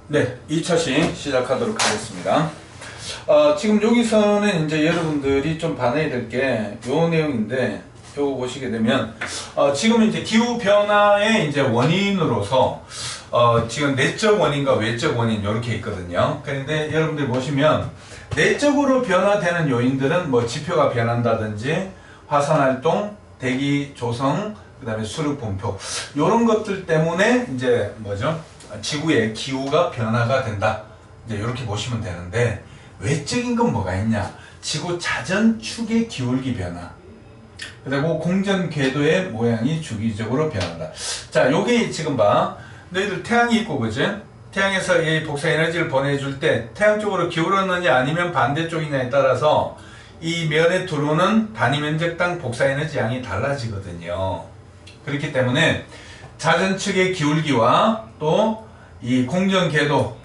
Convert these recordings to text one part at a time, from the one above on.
네, 2차씩 시작하도록 하겠습니다. 지금 여기서는 이제 여러분들이 좀 반해야 될 게 요 내용인데, 요거 보시게 되면, 지금 이제 기후변화의 이제 원인으로서, 지금 내적 원인과 외적 원인, 요렇게 있거든요. 그런데 여러분들 보시면, 내적으로 변화되는 요인들은 뭐 지표가 변한다든지, 화산활동, 대기 조성, 그 다음에 수륙 분포, 요런 것들 때문에 이제 뭐죠? 지구의 기후가 변화가 된다. 이제 이렇게 보시면 되는데, 외적인 건 뭐가 있냐? 지구 자전축의 기울기 변화. 그리고 공전 궤도의 모양이 주기적으로 변한다. 자, 요게 지금 봐. 너희들 태양이 있고, 그지? 태양에서 이 복사 에너지를 보내줄 때 태양 쪽으로 기울었느냐 아니면 반대쪽이냐에 따라서 이 면에 들어오는 단위 면적당 복사 에너지 양이 달라지거든요. 그렇기 때문에 자전축의 기울기와 또 이 공전 궤도,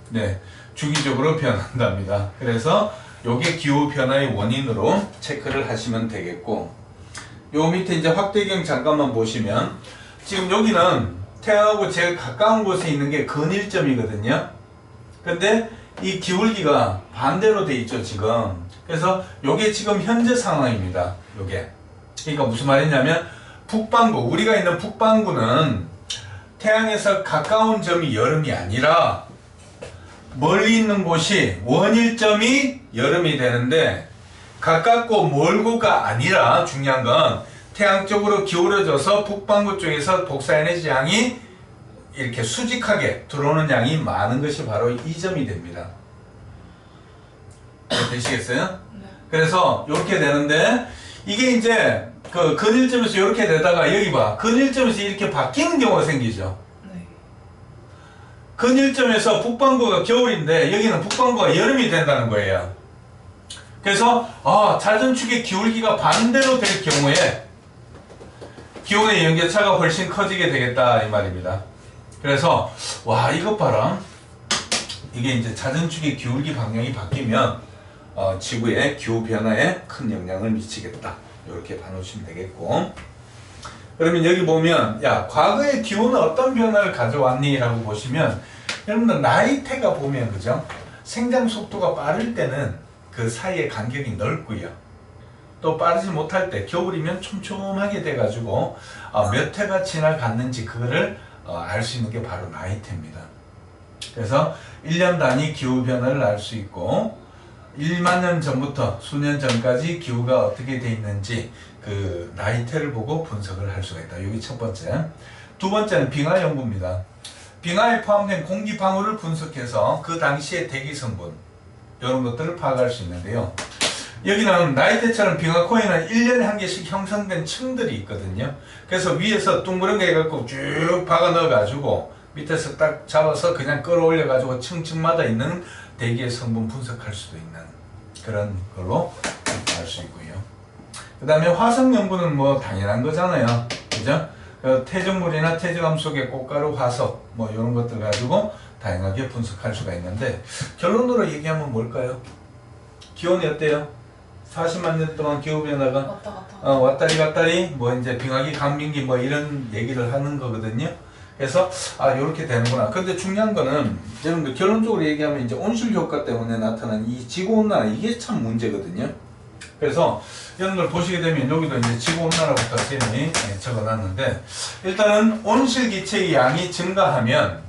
네, 주기적으로 변한답니다. 그래서 요게 기후 변화의 원인으로 체크를 하시면 되겠고, 요 밑에 이제 확대경 잠깐만 보시면, 지금 여기는 태양하고 제일 가까운 곳에 있는 게 근일점이거든요. 근데 이 기울기가 반대로 돼 있죠, 지금. 그래서 요게 지금 현재 상황입니다. 요게. 그러니까 무슨 말이냐면, 북반구, 우리가 있는 북반구는 태양에서 가까운 점이 여름이 아니라 멀리 있는 곳이 원일점이 여름이 되는데, 가깝고 멀고가 아니라 중요한 건 태양 쪽으로 기울어져서 북반구 쪽에서 복사 에너지 양이 이렇게 수직하게 들어오는 양이 많은 것이 바로 이 점이 됩니다. 되시겠어요? 네. 그래서 이렇게 되는데, 이게 이제 그 근일점에서 이렇게 되다가 여기 봐, 근일점에서 이렇게 바뀌는 경우가 생기죠. 네. 근일점에서 북반구가 겨울인데 여기는 북반구가 여름이 된다는 거예요. 그래서 자전축의 기울기가 반대로 될 경우에 기온의 연계차가 훨씬 커지게 되겠다 이 말입니다. 그래서 와, 이것 봐라. 이게 이제 자전축의 기울기 방향이 바뀌면 지구의 기후 변화에 큰 영향을 미치겠다. 이렇게 봐놓으시면 되겠고, 그러면 여기 보면 야, 과거의 기후는 어떤 변화를 가져왔니? 라고 보시면, 여러분들 나이테가 보면, 그죠? 생장 속도가 빠를 때는 그 사이의 간격이 넓고요. 또 빠르지 못할 때 겨울이면 촘촘하게 돼가지고 몇 해가 지나갔는지 그거를 알 수 있는 게 바로 나이테입니다. 그래서 1년 단위 기후 변화를 알 수 있고, 1만 년 전부터 수년 전까지 기후가 어떻게 돼 있는지 그 나이테를 보고 분석을 할 수가 있다. 여기 첫 번째. 두 번째는 빙하 연구입니다. 빙하에 포함된 공기 방울을 분석해서 그 당시의 대기 성분, 이런 것들을 파악할 수 있는데요. 여기는 나이테처럼 빙하 코에는 1년에 한 개씩 형성된 층들이 있거든요. 그래서 위에서 둥그런게 해갖고 쭉 박아 넣어가지고 밑에서 딱 잡아서 그냥 끌어올려가지고 층층마다 있는 대기의 성분 분석할 수도 있는 그런 걸로 알 수 있고요. 그 다음에 화성 연구는 뭐 당연한 거잖아요. 그죠? 태적물이나 태적암 속의 꽃가루, 화석 뭐 이런 것들 가지고 다양하게 분석할 수가 있는데, 결론으로 얘기하면 뭘까요? 기온이 어때요? 40만 년 동안 기후변화가 왔다리 갔다리 뭐 이제 빙하기, 강빙기 뭐 이런 얘기를 하는 거거든요. 그래서 이렇게 되는구나. 근데 중요한 거는 여러분들 결론적으로 얘기하면 이제 온실 효과 때문에 나타난 이 지구온난화, 이게 참 문제거든요. 그래서 여러분들 보시게 되면 여기도 이제 지구온난화부터 쌤이 적어놨는데, 일단은 온실 기체의 양이 증가하면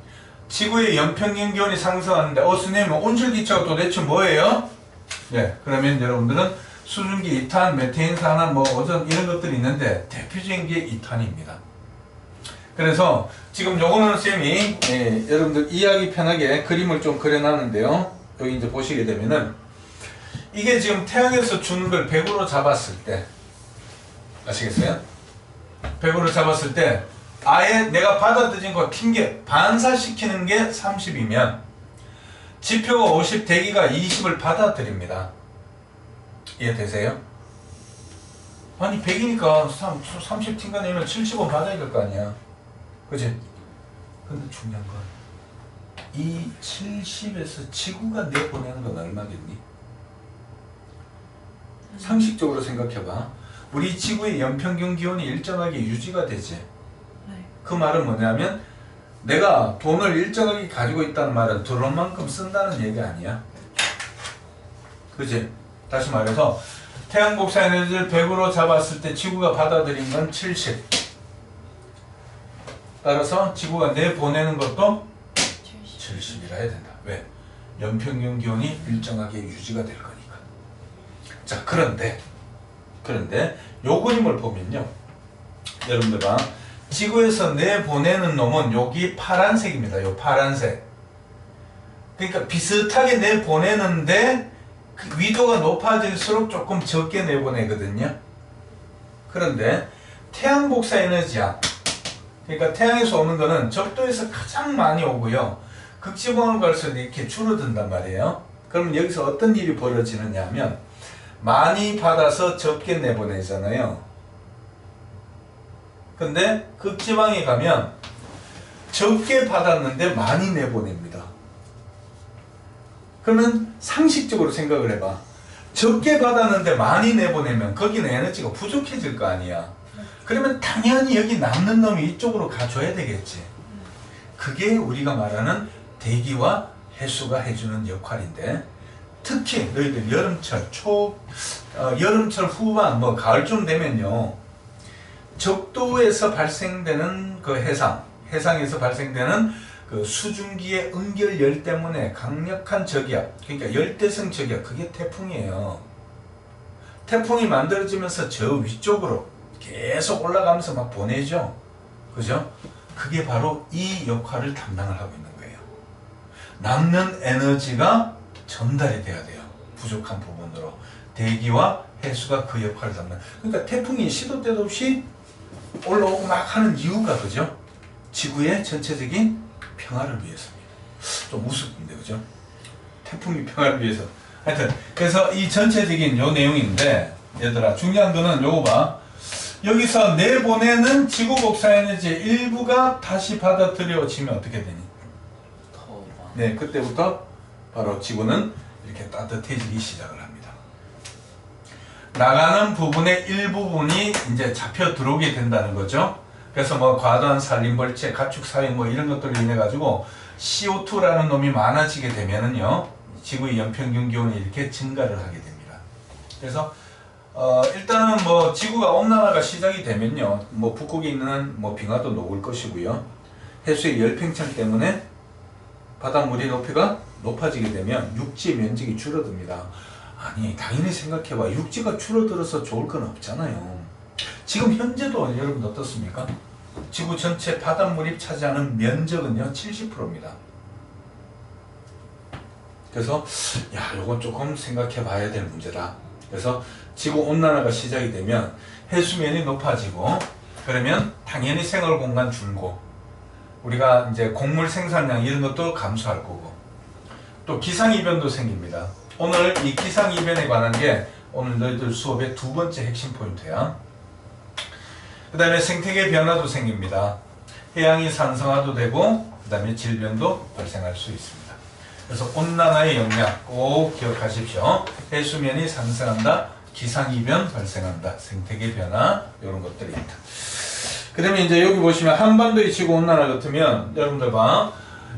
지구의 연평균 기온이 상승하는데, 선생님 온실 기체가 도대체 뭐예요? 네, 그러면 여러분들은 수증기, 이탄, 메테인, 산화, 뭐 오존 이런 것들이 있는데 대표적인 게 이탄입니다. 그래서 지금 요거는 쌤이 여러분들 이해하기 편하게 그림을 좀 그려놨는데요. 여기 이제 보시게 되면은 이게 지금 태양에서 주는 걸 100으로 잡았을 때, 아시겠어요? 100으로 잡았을 때 아예 내가 받아들인 거 튄 게 반사시키는 게 30이면 지표가 50, 대기가 20을 받아들입니다. 이해되세요? 아니 100이니까 30 튄 거면 70은 받아야 될 거 아니야. 그치? 근데 중요한 건 이 70에서 지구가 내보내는 건 얼마겠니? 상식적으로 생각해봐. 우리 지구의 연평균 기온이 일정하게 유지가 되지. 네. 그 말은 뭐냐면 내가 돈을 일정하게 가지고 있다는 말은 들어온 만큼 쓴다는 얘기 아니야. 그지? 다시 말해서 태양 복사 에너지를 100으로 잡았을 때 지구가 받아들인 건 70. 따라서 지구가 내보내는 것도 70이라 해야 된다. 왜? 연평균 기온이 일정하게 유지가 될 거니까. 자, 그런데 요 그림을 보면요, 여러분들 봐, 지구에서 내보내는 놈은 여기 파란색입니다. 요 파란색. 그러니까 비슷하게 내보내는데 그 위도가 높아질수록 조금 적게 내보내거든요. 그런데 태양 복사 에너지야. 그러니까 태양에서 오는 거는 적도에서 가장 많이 오고요, 극지방으로 갈수록 이렇게 줄어든단 말이에요. 그럼 여기서 어떤 일이 벌어지느냐 하면 많이 받아서 적게 내보내잖아요. 근데 극지방에 가면 적게 받았는데 많이 내보냅니다. 그러면 상식적으로 생각을 해봐. 적게 받았는데 많이 내보내면 거기는 에너지가 부족해질 거 아니야. 그러면 당연히 여기 남는 놈이 이쪽으로 가줘야 되겠지. 그게 우리가 말하는 대기와 해수가 해주는 역할인데, 특히 너희들 여름철 여름철 후반 가을쯤 되면요, 적도에서 발생되는 그 해상에서 발생되는 그 수증기의 응결열 때문에 강력한 적이야. 그러니까 열대성 적이야. 그게 태풍이에요. 태풍이 만들어지면서 저 위쪽으로 계속 올라가면서 막 보내죠. 그죠? 그게 바로 이 역할을 담당을 하고 있는 거예요. 남는 에너지가 전달이 돼야 돼요. 부족한 부분으로. 대기와 해수가 그 역할을 담당. 그러니까 태풍이 시도 때도 없이 올라오고 막 하는 이유가, 그죠? 지구의 전체적인 평화를 위해서입니다. 좀 우습긴데, 그죠? 태풍이 평화를 위해서. 하여튼 그래서 이 전체적인 요 내용인데, 얘들아 중요한 거는 요거 봐. 여기서 내보내는 지구 복사 에너지 일부가 다시 받아들여지면 어떻게 되니? 네, 그때부터 바로 지구는 이렇게 따뜻해지기 시작을 합니다. 나가는 부분의 일부분이 이제 잡혀 들어오게 된다는 거죠. 그래서 과도한 산림벌채, 가축사육 이런 것들로 인해 가지고 CO2라는 놈이 많아지게 되면은요, 지구의 연평균 기온이 이렇게 증가를 하게 됩니다. 그래서 일단은 지구가 온난화가 시작이 되면요, 북극에 있는 빙하도 녹을 것이고요, 해수의 열팽창 때문에 바닷물의 높이가 높아지게 되면 육지의 면적이 줄어듭니다. 아니, 당연히 생각해봐. 육지가 줄어들어서 좋을 건 없잖아요. 지금 현재도 여러분 어떻습니까? 지구 전체 바닷물이 차지하는 면적은요 70%입니다. 그래서 요건 조금 생각해 봐야 될 문제다. 그래서 지구 온난화가 시작이 되면 해수면이 높아지고, 그러면 당연히 생활 공간 줄고, 우리가 이제 곡물 생산량 이런 것도 감소할 거고, 또 기상이변도 생깁니다. 오늘 이 기상이변에 관한 게 오늘 너희들 수업의 두 번째 핵심 포인트야. 그 다음에 생태계 변화도 생깁니다. 해양이 산성화도 되고, 그 다음에 질병도 발생할 수 있습니다. 그래서 온난화의 영향 꼭 기억하십시오. 해수면이 상승한다, 기상이변 발생한다, 생태계 변화, 이런 것들이 있다. 그 다음에 이제 여기 보시면 한반도의 지구 온난화 같으면, 여러분들 봐,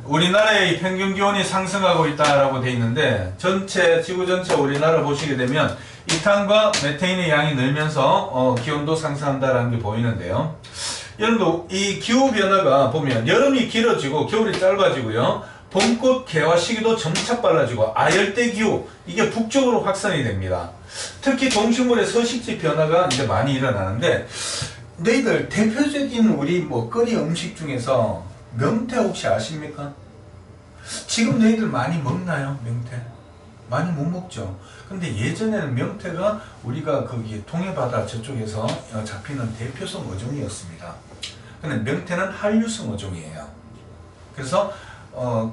우리나라의 평균 기온이 상승하고 있다라고 돼 있는데, 지구 전체 우리나라 보시게 되면 이탄과 메테인의 양이 늘면서 기온도 상승한다라는 게 보이는데요. 여러분도 이 기후 변화가 보면 여름이 길어지고 겨울이 짧아지고요, 봄꽃 개화 시기도 점차 빨라지고, 아열대 기후, 이게 북쪽으로 확산이 됩니다. 특히 동식물의 서식지 변화가 이제 많이 일어나는데, 너희들 대표적인 우리 먹거리 음식 중에서 명태 혹시 아십니까? 지금 너희들 많이 먹나요? 명태? 많이 못 먹죠. 근데 예전에는 명태가 우리가 거기 동해바다 저쪽에서 잡히는 대표성 어종이었습니다. 근데 명태는 한류성 어종이에요. 그래서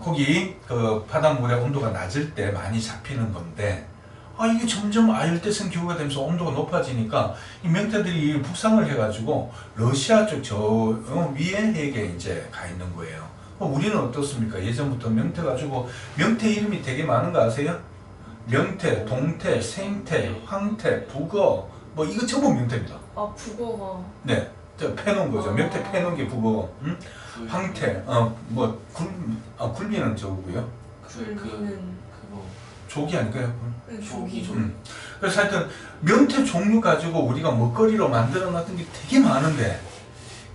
거기 그 바닷물의 온도가 낮을 때 많이 잡히는 건데, 이게 점점 아열대성 기후가 되면서 온도가 높아지니까 이 명태들이 북상을 해가지고 러시아 쪽 저 위에 해역에 이제 가 있는 거예요. 우리는 어떻습니까? 예전부터 명태 가지고, 명태 이름이 되게 많은 거 아세요? 명태, 동태, 생태, 황태, 북어, 뭐 이거 전부 명태입니다. 아 북어가. 네, 저 패놓은 거죠. 명태 패놓은 게 북어. 응? 황태, 굴비는 저거고요. 그거 조기 아닐까요? 조기. 그래서 하여튼 명태 종류 가지고 우리가 먹거리로 만들어놨던 게 되게 많은데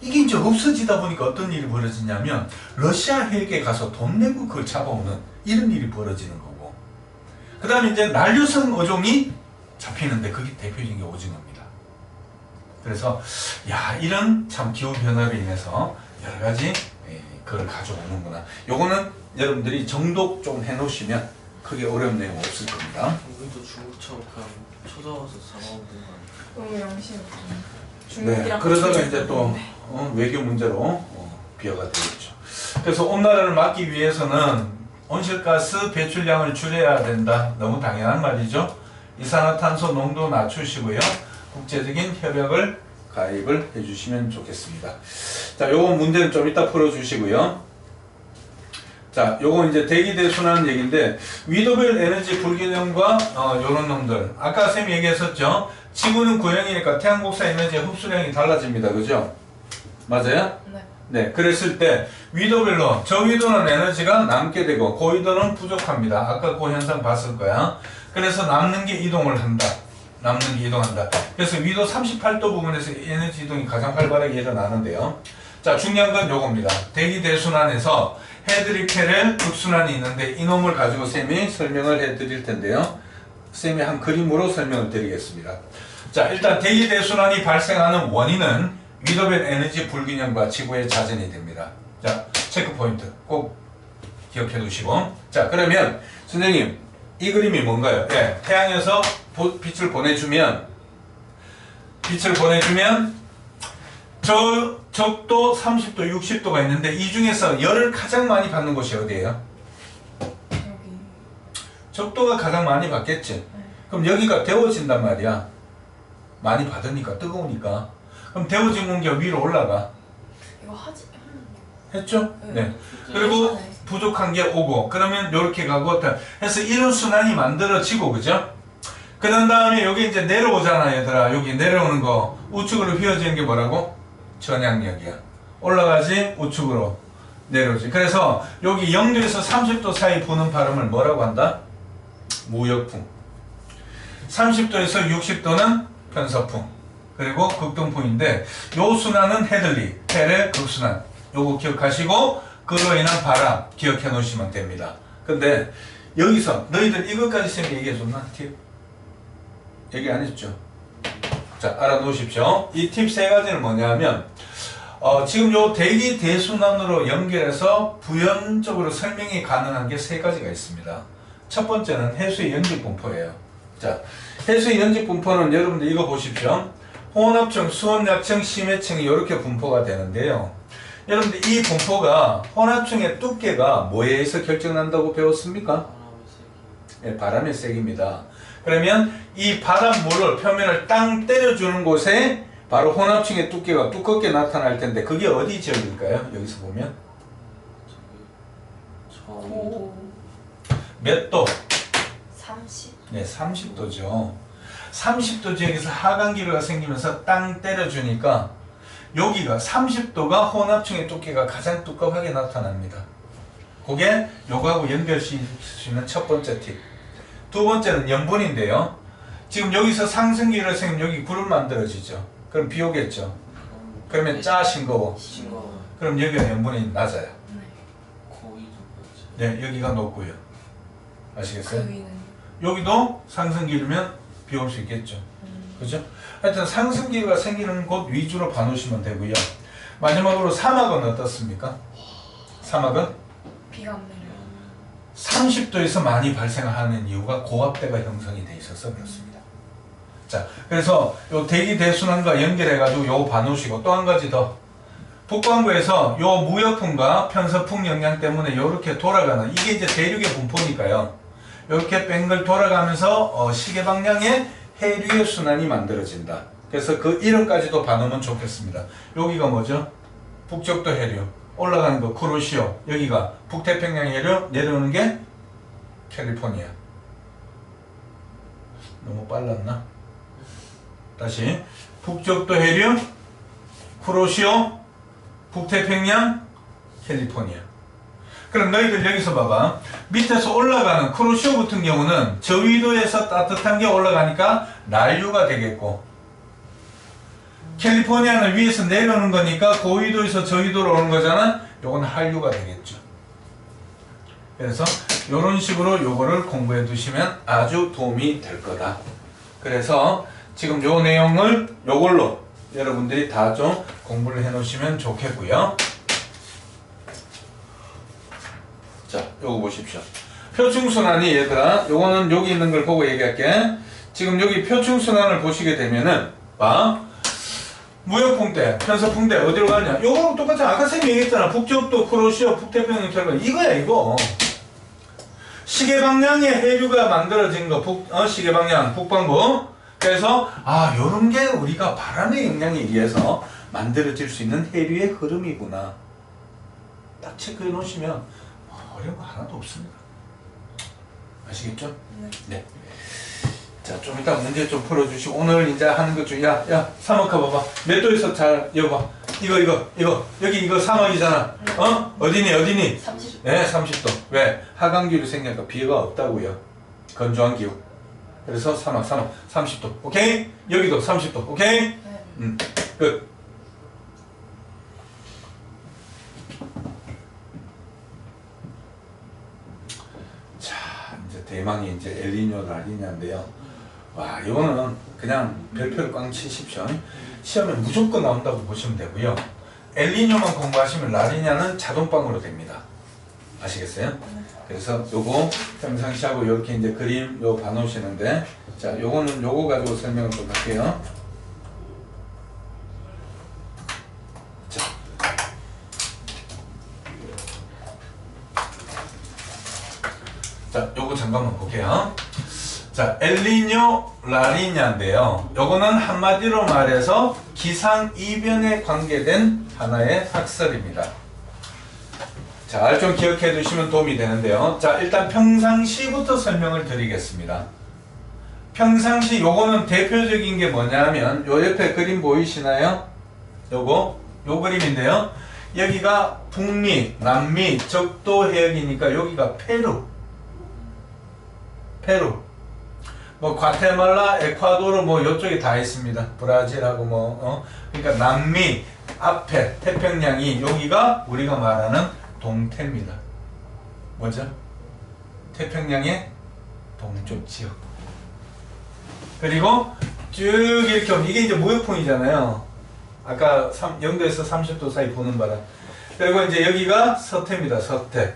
이게 이제 없어지다 보니까 어떤 일이 벌어지냐면 러시아 헬기에 가서 돈 내고 그걸 잡아오는 이런 일이 벌어지는 거고, 그 다음에 이제 난류성 어종이 잡히는데 그게 대표적인 게 오징어입니다. 그래서 야, 이런 참 기후 변화로 인해서 여러 가지 그걸 가져오는구나. 요거는 여러분들이 정독 좀 해놓으시면 크게 어려운 내용 없을 겁니다. 우리도 중국처럼 그냥 찾아와서 잡아오는 거 너무 양심없죠. 네, 중국이랑 그러다가 이제 또 외교 문제로 비화가 되겠죠. 그래서 온난화를 막기 위해서는 온실가스 배출량을 줄여야 된다. 너무 당연한 말이죠. 이산화탄소 농도 낮추시고요. 국제적인 협약을 가입을 해주시면 좋겠습니다. 자, 요거 문제는 좀 이따 풀어주시고요. 자, 요거 이제 대기대순환 얘기인데, 위도별 에너지 불균형과 요런 놈들. 아까 쌤이 얘기했었죠. 지구는 구형이니까 태양곡사 에너지의 흡수량이 달라집니다. 그죠? 맞아요? 네. 네. 그랬을 때 위도별로 저위도는 에너지가 남게 되고 고위도는 부족합니다. 아까 그 현상 봤을 거야. 그래서 남는 게 이동을 한다. 남는 게 이동한다. 그래서 위도 38도 부분에서 에너지 이동이 가장 활발하게 일어나는데요. 자, 중요한 건 요겁니다. 대기대순환에서 헤드리페렐 극순환이 있는데 이놈을 가지고 쌤이 설명을 해드릴 텐데요. 쌤이 한 그림으로 설명을 드리겠습니다. 자, 일단 대기대순환이 발생하는 원인은 위도별 에너지 불균형과 지구의 자전이 됩니다. 자, 체크 포인트 꼭 기억해 두시고. 자, 그러면 선생님, 이 그림이 뭔가요? 네, 태양에서 빛을 보내주면 적도 30도, 60도가 있는데 이 중에서 열을 가장 많이 받는 곳이 어디예요? 여기. 적도가 가장 많이 받겠지. 그럼 여기가 데워진단 말이야. 많이 받으니까, 뜨거우니까. 그럼 데워진 공기가 위로 올라가. 이거 하지. 했죠? 네. 네. 그리고 부족한 게 오고, 그러면 이렇게 가고, 해서 이런 순환이 만들어지고, 그죠? 그런 다음에 여기 이제 내려오잖아, 얘들아. 여기 내려오는 거. 우측으로 휘어지는 게 뭐라고? 전향력이야. 올라가지, 우측으로 내려오지. 그래서 여기 0도에서 30도 사이 부는 바람을 뭐라고 한다? 무역풍. 30도에서 60도는 편서풍. 그리고 극동풍인데, 요 순환은 헤들리, 페레 극순환. 요거 기억하시고, 그로 인한 바람 기억해 놓으시면 됩니다. 근데 여기서 너희들 이것까지 쌤이 얘기해 줬나? 팁? 얘기 안 했죠? 자, 알아놓으십시오. 이 팁 세 가지는 뭐냐면, 지금 요 대기 대순환으로 연결해서 부연적으로 설명이 가능한 게 세 가지가 있습니다. 첫 번째는 해수의 연직 분포예요. 자, 해수의 연직 분포는 여러분들 이거 보십시오. 혼합층, 수온약층, 심해층이 이렇게 분포가 되는데요. 여러분들 이 분포가 혼합층의 두께가 뭐에 의해서 결정난다고 배웠습니까? 네, 바람의 세기입니다. 그러면 이 바람물을 표면을 땅 때려주는 곳에 바로 혼합층의 두께가 두껍게 나타날 텐데 그게 어디 지역일까요? 여기서 보면 몇 도? 30. 네, 30도죠. 30도 지역에서 하강기류가 생기면서 땅 때려주니까 여기가 30도가 혼합층의 두께가 가장 두껍게 나타납니다. 그게 요거하고 연결시키는 첫 번째 팁. 두 번째는 염분인데요. 지금 여기서 상승기류가 생기면 여기 구름 만들어지죠. 그럼 비 오겠죠. 그러면 짜 싱거워. 그럼 여기가 염분이 낮아요. 네, 여기가 높고요. 아시겠어요? 그 위는. 여기도 상승기류면 비 올 수 있겠죠. 그죠? 하여튼 상승기류가 생기는 곳 위주로 봐놓으시면 되고요. 마지막으로 사막은 어떻습니까? 사막은? 비가 안 내려요. 30도에서 많이 발생하는 이유가 고압대가 형성이 돼 있어서 그렇습니다. 자, 그래서 요 대기 대순환과 연결해가지고 요거 봐놓으시고 또 한 가지 더. 북반구에서 요 무역풍과 편서풍 영향 때문에 요렇게 돌아가는 이게 이제 대륙의 분포니까요. 요렇게 뱅글 돌아가면서 시계 방향의 해류의 순환이 만들어진다. 그래서 그 이름까지도 봐놓으면 좋겠습니다. 여기가 뭐죠? 북적도 해류. 올라가는 거 쿠로시오. 여기가 북태평양 해류. 내려오는 게 캘리포니아. 너무 빨랐나? 다시 북쪽도 해류, 쿠로시오, 북태평양, 캘리포니아. 그럼 너희들 여기서 봐봐. 밑에서 올라가는 쿠로시오 같은 경우는 저위도에서 따뜻한 게 올라가니까 난류가 되겠고, 캘리포니아는 위에서 내려오는 거니까 고위도에서 저위도로 오는 거잖아. 요건 한류가 되겠죠. 그래서 이런 식으로 요거를 공부해 두시면 아주 도움이 될 거다. 그래서 지금 요 내용을 요걸로 여러분들이 다 좀 공부를 해 놓으시면 좋겠고요. 자, 요거 보십시오. 표충순환이 얘들아, 요거는 여기 있는 걸 보고 얘기할게. 지금 여기 표충순환을 보시게 되면은 봐. 무역풍대, 편서풍대 어디로 가냐? 요거랑 똑같이 아까 쌤이 얘기했잖아. 북쪽도 쿠로시오, 북태평양 결과 이거야 이거. 시계방향의 해류가 만들어진 거, 시계방향, 북반구. 그래서 요런 게 우리가 바람의 영향에 의해서 만들어질 수 있는 해류의 흐름이구나. 딱 체크해 놓으시면 어려운 거 하나도 없습니다. 아시겠죠? 네. 자, 좀 이따 문제 좀 풀어주시고, 오늘 이제 하는 것 중에, 야, 사막화 봐봐. 몇 도에서 잘, 여봐. 이거. 여기 이거 사막이잖아. 어디니? 30. 네, 30도. 왜? 하강기류 생기니까 비가 없다고요. 건조한 기후. 그래서 사막, 30도. 오케이? 여기도 30도. 오케이? 네. 끝. 자, 이제 대망의 이제 엘니뇨 라니냐인데요. 와, 이거는 그냥 별표를 꽝 치십시오. 시험에 무조건 나온다고 보시면 되고요. 엘니뇨만 공부하시면 라니냐는 자동빵으로 됩니다. 아시겠어요? 그래서 요거 평상시하고 이렇게 이제 그림 요 봐놓으시는데, 자, 요거는 요거 가지고 설명을 좀 할게요. 자, 요거 잠깐만 볼게요. 자, 엘니뇨 라니냐인데요. 요거는 한마디로 말해서 기상이변에 관계된 하나의 학설입니다. 자, 좀 기억해 두시면 도움이 되는데요. 자, 일단 평상시부터 설명을 드리겠습니다. 평상시 요거는 대표적인 게 뭐냐면 요 옆에 그림 보이시나요? 요거 요 그림인데요. 여기가 북미, 남미, 적도 해역이니까 여기가 페루. 뭐 과테말라, 에콰도르 뭐 요쪽에 다 있습니다. 브라질하고 그러니까 남미 앞에 태평양이 여기가 우리가 말하는 동태입니다. 뭐죠? 태평양의 동쪽 지역. 그리고 쭉 이렇게 오면 이게 이제 무역풍이잖아요. 아까 0도에서 30도 사이 부는 바람. 그리고 이제 여기가 서태입니다. 서태.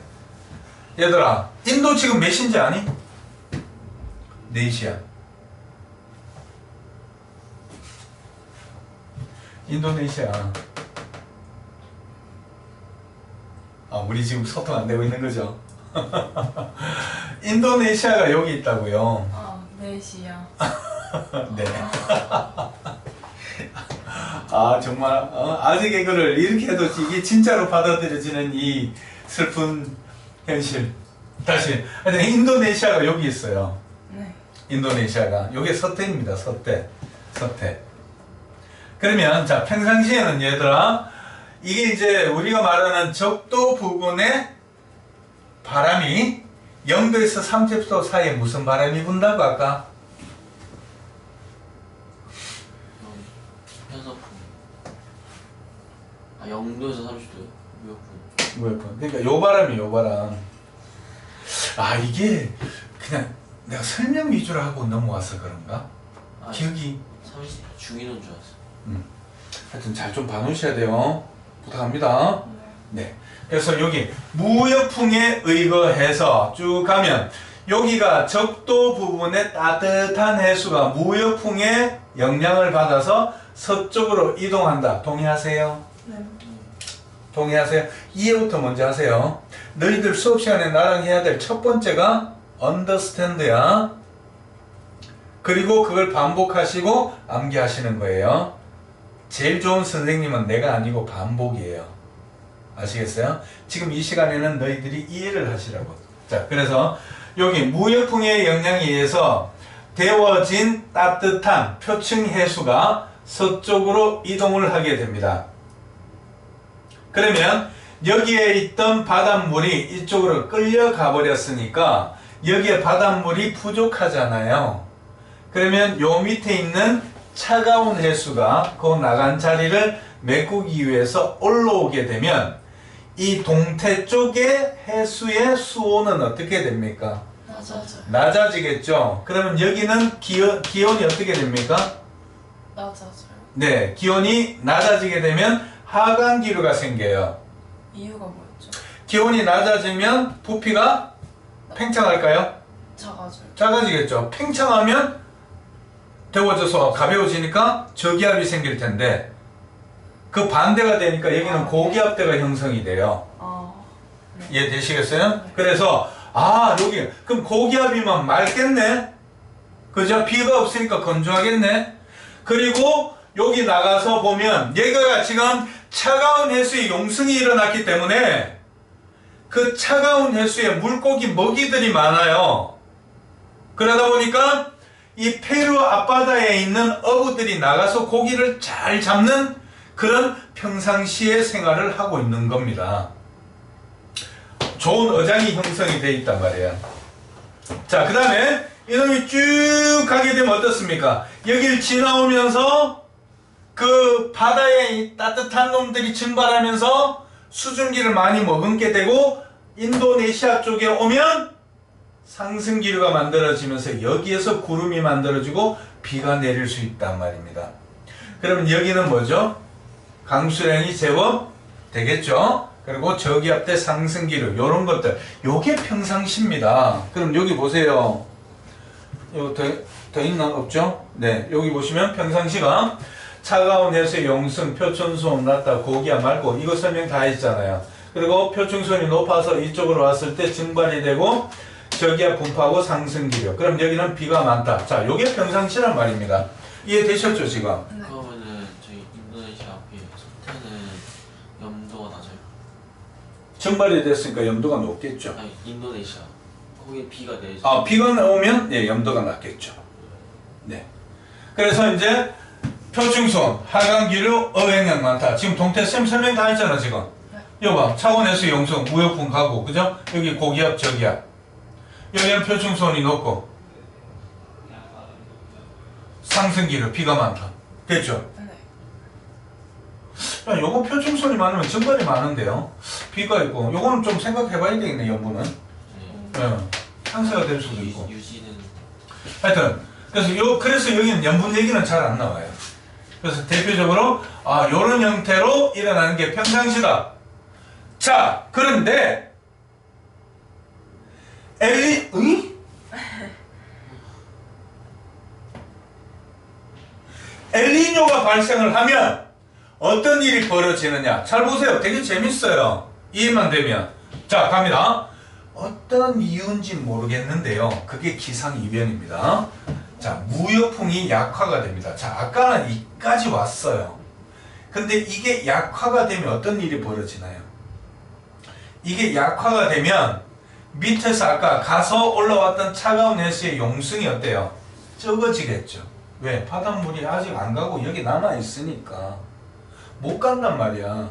얘들아, 인도 지금 몇 시인지 아니? 4시야. 인도네시아. 우리 지금 소통 안 되고 있는 거죠? 인도네시아가 여기 있다고요. 4시야. 네. 정말 아직 이거를 이렇게 해도 이게 진짜로 받아들여지는 이 슬픈 현실. 다시 인도네시아가 여기 있어요. 네. 인도네시아가 요게 서태입니다. 서태. 그러면 자, 평상시에는 얘들아, 이게 이제 우리가 말하는 적도 부근에 바람이 0도에서 30도 사이에 무슨 바람이 분다고 아까? 편서풍. 0도에서 30도요? 무역풍. 그러니까 요 바람. 이게 그냥 내가 설명 위주로 하고 넘어와서 그런가? 기억이 30 중위도인 줄 알았어. 하여튼 잘 좀 봐놓으셔야 돼요. 부탁합니다. 네. 그래서 여기 무역풍에 의거해서 쭉 가면 여기가 적도 부분에 따뜻한 해수가 무역풍의 영향을 받아서 서쪽으로 이동한다. 동의하세요? 네. 동의하세요? 이해부터 먼저 하세요. 너희들 수업 시간에 나랑 해야 될 첫 번째가 understand야. 그리고 그걸 반복하시고 암기하시는 거예요. 제일 좋은 선생님은 내가 아니고 반복이에요. 아시겠어요? 지금 이 시간에는 너희들이 이해를 하시라고. 자, 그래서 여기 무역풍의 영향에 의해서 데워진 따뜻한 표층 해수가 서쪽으로 이동을 하게 됩니다. 그러면 여기에 있던 바닷물이 이쪽으로 끌려가 버렸으니까 여기에 바닷물이 부족하잖아요. 그러면 요 밑에 있는 차가운 해수가 그 나간 자리를 메꾸기 위해서 올라오게 되면 이 동태 쪽의 해수의 수온은 어떻게 됩니까? 낮아져요. 낮아지겠죠. 그러면 여기는 기온이 어떻게 됩니까? 낮아져요. 네, 기온이 낮아지게 되면 하강 기류가 생겨요. 이유가 뭐였죠? 기온이 낮아지면 부피가 팽창할까요? 작아져요. 작아지겠죠. 팽창하면 데워져서 가벼워지니까 저기압이 생길 텐데 그 반대가 되니까 여기는 고기압대가 형성이 돼요. 네. 이해되시겠어요? 그래서 여기 그럼 고기압이면 맑겠네. 그죠? 비가 없으니까 건조하겠네. 그리고 여기 나가서 보면 여기가 지금 차가운 해수의 용승이 일어났기 때문에 그 차가운 해수에 물고기 먹이들이 많아요. 그러다 보니까 이 페루 앞바다에 있는 어부들이 나가서 고기를 잘 잡는 그런 평상시의 생활을 하고 있는 겁니다. 좋은 어장이 형성이 되어 있단 말이에요. 자, 그 다음에 이놈이 쭉 가게 되면 어떻습니까? 여길 지나오면서 그 바다에 이 따뜻한 놈들이 증발하면서 수증기를 많이 머금게 되고 인도네시아 쪽에 오면 상승기류가 만들어지면서 여기에서 구름이 만들어지고 비가 내릴 수 있단 말입니다. 그러면 여기는 뭐죠? 강수량이 제법 되겠죠? 그리고 저기압대 상승기류 이런 것들 요게 평상시입니다. 그럼 여기 보세요. 이거 더 있나? 없죠? 네, 여기 보시면 평상시가 차가운 해수의 용승, 표층수온 낮다, 고기압 맑고 이거 설명 다 했잖아요. 그리고 표층수온이 높아서 이쪽으로 왔을 때 증발이 되고 저기압 분포하고 상승기류. 그럼 여기는 비가 많다. 자, 요게 평상시란 말입니다. 이해되셨죠 지금? 네. 그러면은 저희 인도네시아 앞에 서태는 염도가 낮아요? 증발이 됐으니까 염도가 높겠죠. 아니 인도네시아 거기에 비가 내리죠. 비가 오면 염도가 낮겠죠. 네. 그래서 이제 표층수온, 하강기류, 어획량 많다. 지금 동태쌤 설명 다 했잖아 지금. 네. 여봐, 차원에서 용성, 무역분 가고, 그죠? 여기 고기압, 저기압. 여기는 표층수온이 높고 상승기류, 비가 많다. 됐죠? 네. 야, 요거 표층수온이 많으면 증발이 많은데요. 비가 있고, 요거는 좀 생각해봐야 되겠네, 염분은. 네. 상쇄가 될 수도 있고. 유지는 하여튼 그래서 여기는 염분 얘기는 잘 안 나와요. 그래서 대표적으로 요런 형태로 일어나는 게 평상시다. 자, 그런데 엘니뇨가 발생을 하면 어떤 일이 벌어지느냐. 잘 보세요. 되게 재밌어요. 이해만 되면. 자, 갑니다. 어떤 이유인지 모르겠는데요. 그게 기상이변입니다. 자, 무역풍이 약화가 됩니다. 자, 아까는 이까지 왔어요. 근데 이게 약화가 되면 어떤 일이 벌어지나요? 이게 약화가 되면 밑에서 아까 가서 올라왔던 차가운 해수의 용승이 어때요? 적어지겠죠. 왜? 바닷물이 아직 안 가고 여기 남아있으니까 못 간단 말이야.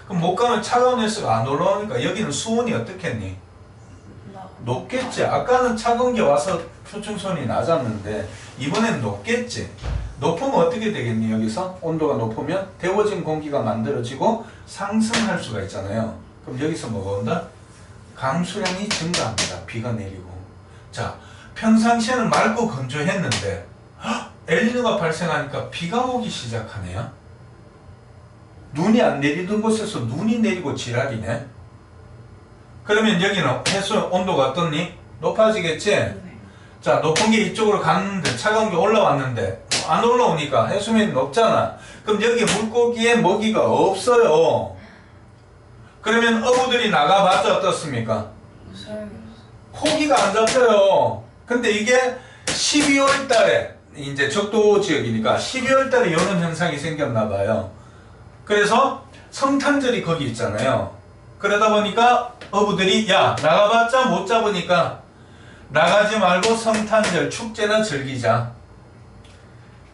그럼 못 가면 차가운 해수가 안 올라오니까 여기는 수온이 어떻겠니? 높겠지. 아까는 차가운 게 와서 표층수온이 낮았는데 이번엔 높겠지. 높으면 어떻게 되겠니? 여기서 온도가 높으면 데워진 공기가 만들어지고 상승할 수가 있잖아요. 그럼 여기서 뭐가 온다? 강수량이 증가합니다. 비가 내리고. 자, 평상시에는 맑고 건조했는데 엘니뇨가 발생하니까 비가 오기 시작하네요. 눈이 안 내리던 곳에서 눈이 내리고 지랄이네. 그러면 여기는 해수 온도가 어떻니? 높아지겠지? 네. 자, 높은 게 이쪽으로 갔는데 차가운 게 올라왔는데 안 올라오니까 해수면이 높잖아. 그럼 여기 물고기에 먹이가 없어요. 그러면 어부들이 나가봤자 어떻습니까? 고기가 안 잡혀요. 근데 이게 12월 달에 이제 적도 지역이니까 12월 달에 이런 현상이 생겼나 봐요. 그래서 성탄절이 거기 있잖아요. 그러다 보니까 어부들이 야, 나가봤자 못 잡으니까 나가지 말고 성탄절 축제나 즐기자.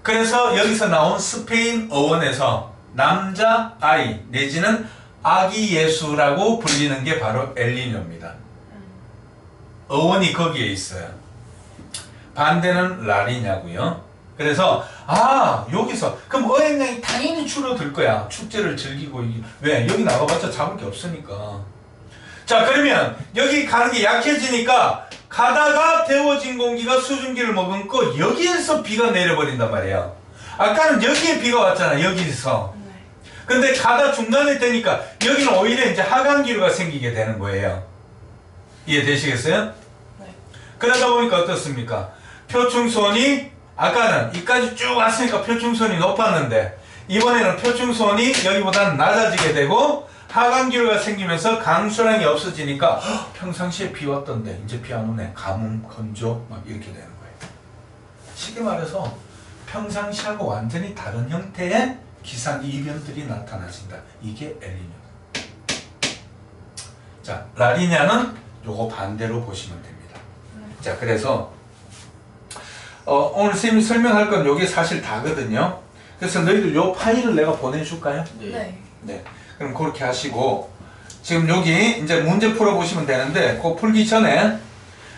그래서 여기서 나온 스페인 어원에서 남자 아이 내지는 아기 예수라고 불리는 게 바로 엘니뇨입니다. 어원이 거기에 있어요. 반대는 라니냐고요. 그래서 여기서 그럼 어획량이 당연히 줄어들 거야. 축제를 즐기고. 왜? 여기 나가봤자 잡을 게 없으니까. 자, 그러면 여기 가는 게 약해지니까 가다가 데워진 공기가 수증기를 머금고 여기에서 비가 내려버린단 말이에요. 아까는 여기에 비가 왔잖아. 여기서. 네. 근데 가다 중간에 되니까 여기는 오히려 이제 하강기류가 생기게 되는 거예요. 이해되시겠어요? 네. 그러다 보니까 어떻습니까? 표충수온이 아까는 이까지 쭉 왔으니까 표충수온이 높았는데 이번에는 표충수온이 여기보다는 낮아지게 되고 하강기류가 생기면서 강수량이 없어지니까 평상시에 비 왔던데 이제 비 안 오네. 가뭄, 건조 막 이렇게 되는 거예요. 쉽게 말해서 평상시하고 완전히 다른 형태의 기상 이변들이 나타나진다. 이게 엘니뇨. 자, 라니냐는 요거 반대로 보시면 됩니다. 자, 그래서 오늘 선생님이 설명할 건 요게 사실 다거든요. 그래서 너희들 요 파일을 내가 보내줄까요? 네. 네. 그럼 그렇게 하시고 지금 여기 이제 문제 풀어보시면 되는데 그거 풀기 전에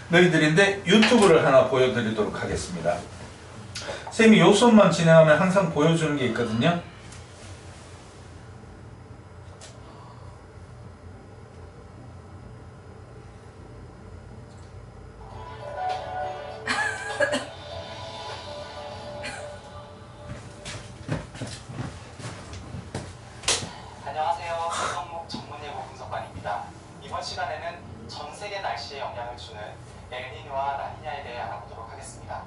너희들인데 유튜브를 하나 보여드리도록 하겠습니다. 선생님이 요 수업만 진행하면 항상 보여주는 게 있거든요. 안녕하세요. 성목 전문예보 분석관입니다. 이번 시간에는 전 세계 날씨에 영향을 주는 엘니뇨와 라니냐에 대해 알아보도록 하겠습니다.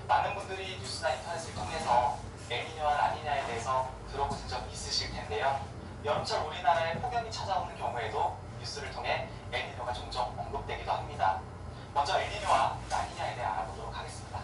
많은 분들이 뉴스나 인터넷을 통해서 엘니뇨와 라니냐에 대해서 들어보신 적 있으실 텐데요. 여름철 우리나라에 폭염이 찾아오는 경우에도 뉴스를 통해 엘니뇨가 종종 언급되기도 합니다. 먼저 엘니뇨와 라니냐에 대해 알아보도록 하겠습니다.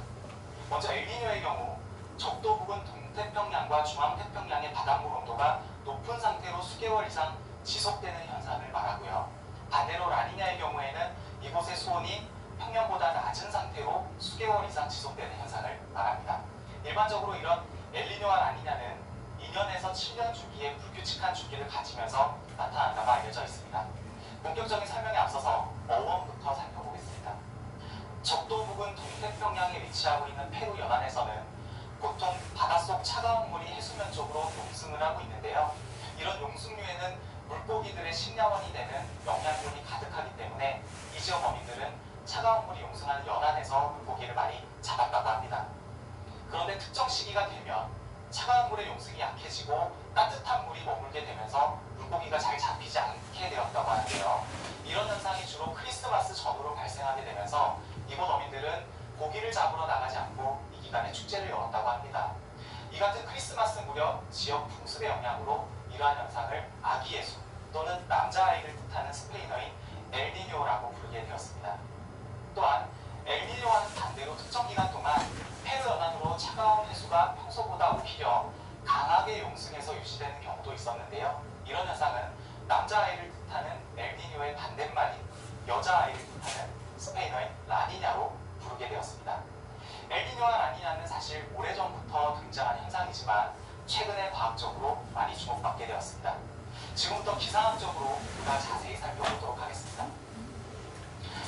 먼저 엘니뇨의 경우 적도 부근 동태평양과 중앙태평양의 바닷물 온도가 높은 상태로 수개월 이상 지속되는 현상을 말하고요. 반대로 라니냐의 경우에는 이곳의 수온이 평년보다 낮은 상태로 수개월 이상 지속되는 현상을 말합니다. 일반적으로 이런 엘니뇨와 라니냐는 2년에서 7년 주기의 불규칙한 주기를 가지면서 나타난다고 알려져 있습니다. 본격적인 설명에 앞서서 어원부터 살펴보겠습니다. 적도 부근 동태평양에 위치하고 있는 페루 연안에서는 보통 바닷속 차가운 물이 해수면 쪽으로 용승을 하고 있는데요. 이런 용승류에는 물고기들의 식량원이 되는 영양분이 가득하기 때문에 이 지역 어민들은 차가운 물이 용승하는 연안에서 물고기를 많이 잡았다고 합니다. 그런데 특정 시기가 되면 차가운 물의 용승이 약해지고 따뜻한 물이 머물게 되면서 물고기가 잘 잡히지 않게 되었다고 하는데요. 이런 현상이 주로 크리스마스 전후로 발생하게 되면서 이곳 어민들은 고기를 잡으러 나가지 않고 이 기간에 축제를 열었다고 합니다. 이 같은 크리스마스 무렵 지역 풍습의 영향으로 이러한 현상을 아기 예수 또는 남자아이를 뜻하는 스페인어인 엘니뇨라고 부르게 되었습니다. 또한 엘니뇨와는 반대로 특정 기간 동안 페루 연안으로 차가운 해수가 평소보다 오히려 강하게 용승해서 유지되는 경우도 있었는데요. 이런 현상은 남자아이를 뜻하는 엘니뇨의 반대말인 여자아이를 뜻하는 스페인어인 라니냐로 부르게 되었습니다. 엘니뇨와 라니냐는 사실 오래전부터 등장한 현상이지만 최근에 과학적으로 많이 주목받게 되었습니다. 지금부터 기상학적으로 보다 자세히 살펴보도록 하겠습니다.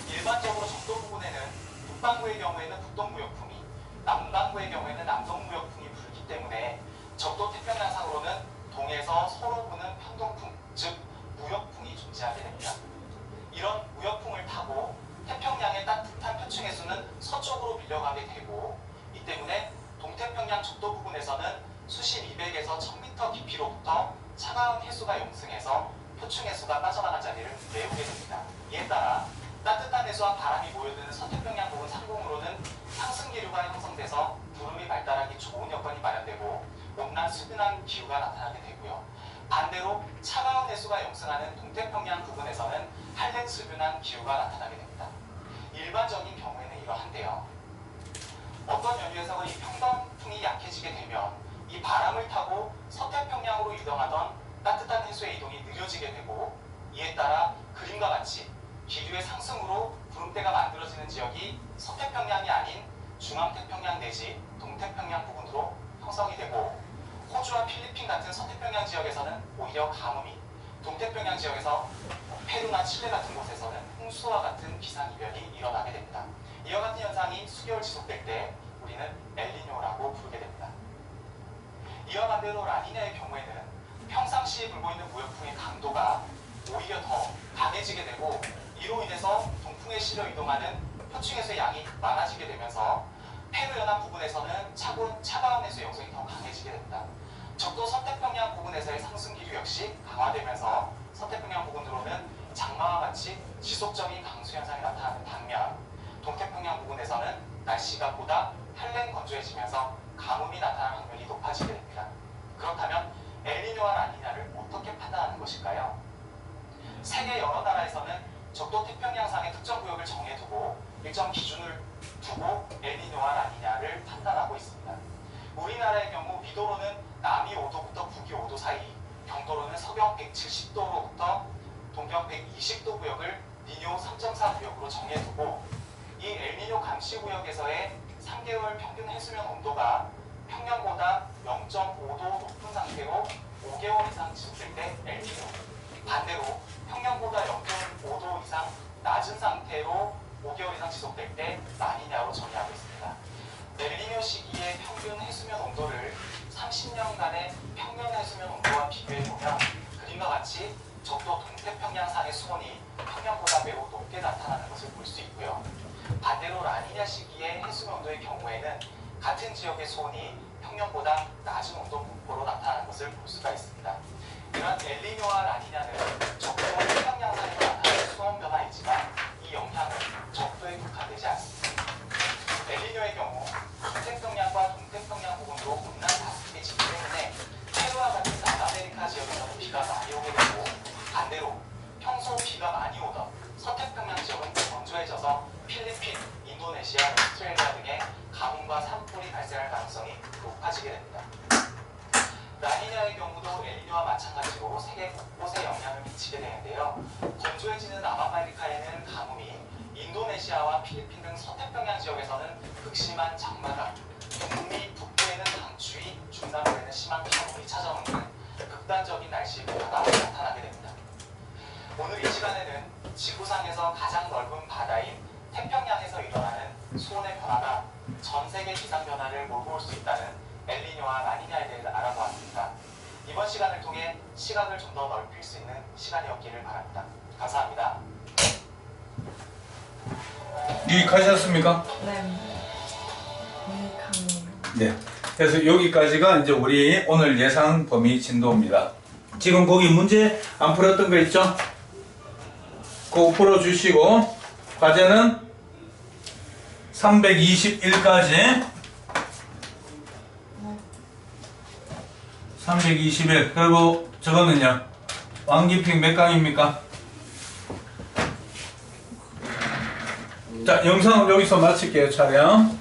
일반적으로 적도 부근에는 북반구의 경우에는 북동무역풍이, 남반구의 경우에는 남동무역풍이 불기 때문에 적도 태평양상으로는 동에서 서로 부는 편동풍, 즉 무역풍이 존재하게 됩니다. 이런 무역풍을 타고 태평양의 따뜻한 표층해수는 서쪽으로 밀려가게 되고 이 때문에 동태평양 적도 부근에서는 수심 200에서 1000m 깊이로부터 차가운 해수가 용승해서 표층해수가 빠져나간 자리를 메우게 됩니다. 이에 따라 따뜻한 해수와 바람이 모여드는 서태평양 부근 상공으로는 상승기류가 형성돼서 구름이 발달하기 좋은 여건이 마련되고 온난 수변한 기후가 나타나게 되고요. 반대로 차가운 해수가 용승하는 동태평양 부근에서는 한랭수변한 기후가 나타나게 됩니다. 일반적인 경우에는 이러한데요. 어떤 연유에서는 이 평동풍이 약해지게 되면 이 바람을 타고 서태평양으로 이동하던 따뜻한 해수의 이동이 느려지게 되고 이에 따라 그림과 같이 기류의 상승으로 구름 구름대가 만들어지는 지역이 서태평양이 아닌 중앙태평양 내지 동태평양 부근으로 형성이 되고 호주와 필리핀 같은 서태평양 지역에서는 오히려 가뭄이, 동태평양 지역에서 페루나 칠레 같은 곳에서는 홍수와 같은 기상이변이 일어나게 됩니다. 이와 같은 현상이 수개월 지속될 때 우리는 엘니뇨라고 부르게 됩니다. 이와 반대로 라니냐의 경우에는 평상시에 불고 있는 무역풍의 강도가 오히려 더 강해지게 되고 이로 인해서 동풍에 실려 이동하는 표층에서의 양이 많아지게 되면서 페루 연안 부근에서는 차가운 해수의 영성이 더 강해지게 됩니다. 적도 서태평양 부근에서의 상승 기류 역시 강화되면서 서태평양 부근으로는 장마와 같이 지속적인 강수 현상이 나타나는 반면 동태평양 부근에서는 날씨가 보다 한랭 건조해지면서 가뭄이 나타날 확률이 높아지게 됩니다. 그렇다면 엘니뇨와 라니냐를 어떻게 판단하는 것일까요? 세계 여러 나라에서는 적도 태평양상의 특정 구역을 정해두고 일정 기준을 두고 엘니뇨와 라니냐를 판단하고 있습니다. 우리나라의 경우 위도로는 남위 5도부터 북위 5도 사이, 경도로는 서경 170도로부터 동경 120도 구역을 니뇨 3.4 구역으로 정해두고 이 엘니뇨 감시 구역에서의 3개월 평균 해수면 온도가 평년보다 0.5도 높은 상태로 5개월 이상 지속될 때 엘니뇨, 반대로 평년보다 0.5도 이상 낮은 상태로 5개월 이상 지속될 때 라니냐로 정의하고 있습니다. 엘니뇨 시기의 평균 해수면 온도를 30년간의 평년 해수면 온도와 비교해보면 그림과 같이 적도 동태평양상의 수온이 평년보다 매우 높게 나타나는 것을 볼 수 있고요. 반대로 라니냐 시기의 해수면 온도의 경우에는 같은 지역의 수온이 평년보다 낮은 온도로 나타나는 것을 볼 수가 있습니다. 이러한 엘니뇨와 라니냐는 적도와 태평양상에서 나타나는 수온 변화이지만 이 영향은 적도에 국한되지 않습니다. 엘니뇨의 경우 북태평양과 동태평양 부근으로 온난 가습기 지기 때문에 페루와 같은 남아메리카 지역에서는 비가 많이 오게 되고 반대로 평소 비가 많이 오던 서태평양 지역은 건조해져서 필리핀, 인도네시아, 오스트레일리아 등의 가뭄과 산불이 발생할 가능성이 높아지게 됩니다. 라니냐의 경우도 엘니뇨와 마찬가지로 세계 곳곳에 영향을 미치게 되는데요. 건조해지는 남아메리카에는 가뭄이, 인도네시아와 필리핀 등 서태평양 지역에서는 극심한 장마가, 북미 북부에는 강추위, 중남부에는 심한 가뭄이 찾아오는 등 극단적인 날씨 변화가 나타나게 됩니다. 오늘 이 시간에는 지구상에서 가장 넓은 바다인 태평양에서 일어나는 수온의 변화가 전 세계 기상 변화를 몰고 올 수 있다는 엘니뇨와 라니냐에 대해 알아보았습니다. 이번 시간을 통해 시각을 좀 더 넓힐 수 있는 시간이었기를 바랍니다. 감사합니다. 유익하셨습니까? 네. 유익하네요. 네. 그래서 여기까지가 이제 우리 오늘 예상 범위 진도입니다. 지금 거기 문제 안 풀었던 거 있죠? 그거 풀어주시고 과제는 321까지 321 그리고 저거는요 왕기핑 몇 강입니까? 자 영상은 여기서 마칠게요. 촬영.